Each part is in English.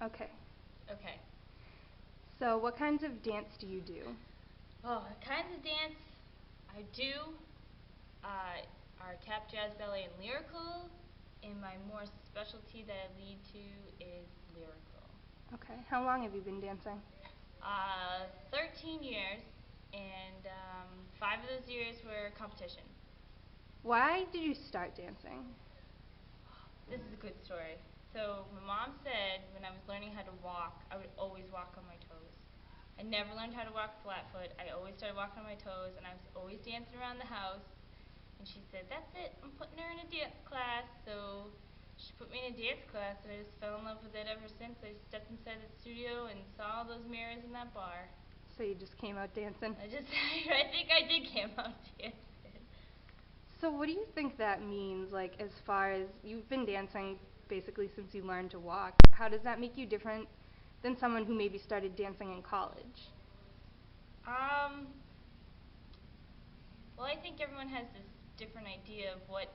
Okay. Okay. So what kinds of dance do you do? Oh, the kinds of dance I do are tap, jazz, ballet, and lyrical. And my more specialty that I lead to is lyrical. Okay. How long have you been dancing? 13 years, and 5 of those years were competition. Why did you start dancing? This is a good story. So my mom said when I was learning how to walk, I would always walk on my toes. I never learned how to walk flat foot. I always started walking on my toes, and I was always dancing around the house. And she said, "That's it, I'm putting her in a dance class." So she put me in a dance class, and I just fell in love with it ever since. I stepped inside the studio and saw all those mirrors in that bar. So you just came out dancing? I think I did come out dancing. So what do you think that means, like, as far as you've been dancing basically since you learned to walk? How does that make you different than someone who maybe started dancing in college? Um, well, I think everyone has this different idea of what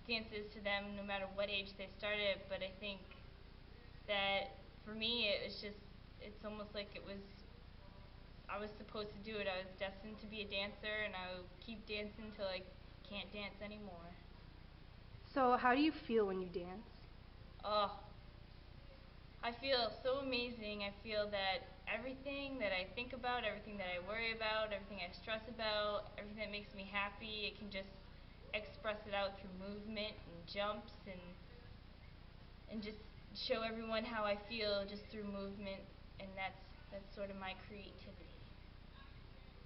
dance is to them, no matter what age they started. But I think that for me, it's almost like I was supposed to do it. I was destined to be a dancer, and I will keep dancing until I can't dance anymore. So how do you feel when you dance? Oh, I feel so amazing. I feel that everything that I think about, everything that I worry about, everything I stress about, everything that makes me happy, it can just express it out through movement and jumps and just show everyone how I feel just through movement, and that's sort of my creativity.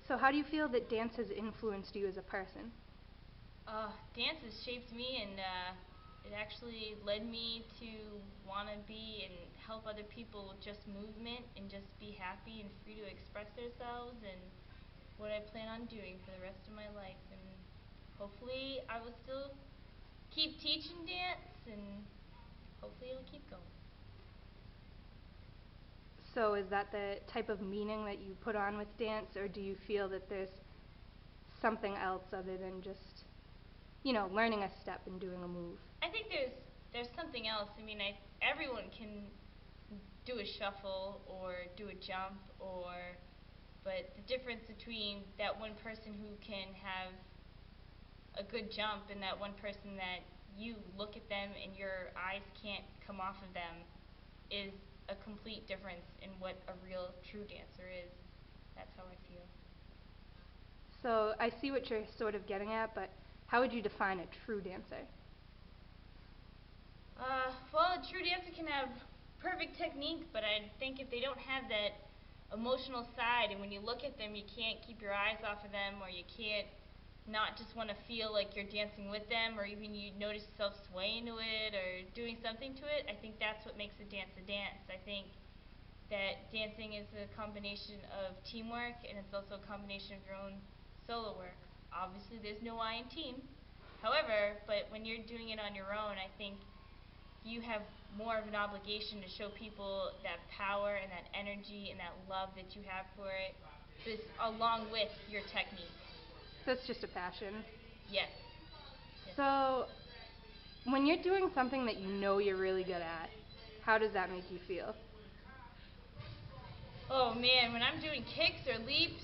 So how do you feel that dance has influenced you as a person? Dance has shaped me, and it actually led me to want to be and help other people with just movement and just be happy and free to express themselves, and what I plan on doing for the rest of my life. And hopefully I will still keep teaching dance, and hopefully it'll keep going. So is that the type of meaning that you put on with dance, or do you feel that there's something else other than just, learning a step and doing a move? I think there's something else. I mean, everyone can do a shuffle or do a jump, but the difference between that one person who can have a good jump and that one person that you look at them and your eyes can't come off of them is a complete difference in what a real true dancer is. That's how I feel. So I see what you're sort of getting at, but how would you define a true dancer? Well, a true dancer can have perfect technique, but I think if they don't have that emotional side, and when you look at them, you can't keep your eyes off of them, or you can't not just want to feel like you're dancing with them, or even you notice yourself swaying to it or doing something to it, I think that's what makes a dance a dance. I think that dancing is a combination of teamwork, and it's also a combination of your own solo work. Obviously, there's no I in team. However, but when you're doing it on your own, I think you have more of an obligation to show people that power and that energy and that love that you have for it, this along with your technique. So it's just a passion. Yes. Yes. So when you're doing something that you know you're really good at, how does that make you feel? Oh man, when I'm doing kicks or leaps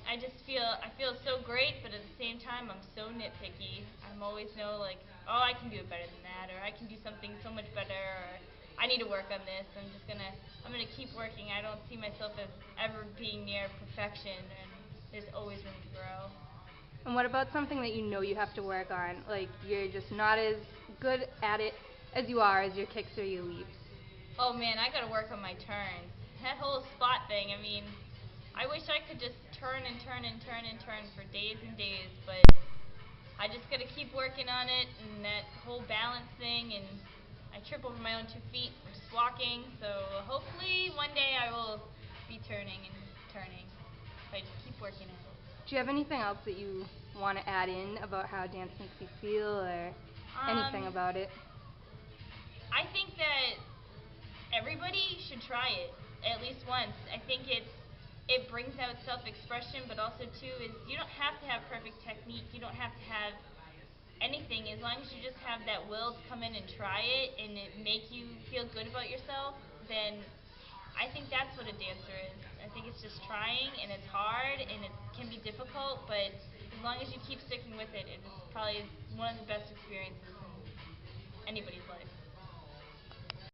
I feel so great, but at the same time I'm so nitpicky. I'm always know like, oh, I can do it better than that, or I can do something so much better, or I need to work on this. I'm gonna keep working. I don't see myself as ever being near perfection, and there's always room to grow. And what about something that you know you have to work on? Like you're just not as good at it as you are as your kicks or your leaps. Oh man, I gotta work on my turns. That whole spot thing, I mean, I wish I could just turn and turn and turn and turn for days and days, but I just gotta keep working on it, and that whole balance thing, and I trip over my own 2 feet from just walking, so hopefully one day I will be turning and turning if I just keep working at it. Do you have anything else that you want to add in about how dance makes you feel or anything Um, about it? I think that everybody should try it at least once. I think it brings out self-expression, but also too is you don't have to have perfect technique. You don't have to have anything as long as you just have that will to come in and try it and it make you feel good about yourself. then I think that's what a dancer is. I think it's just trying, and it's hard, and it can be difficult, but as long as you keep sticking with it, it's probably one of the best experiences in anybody's life.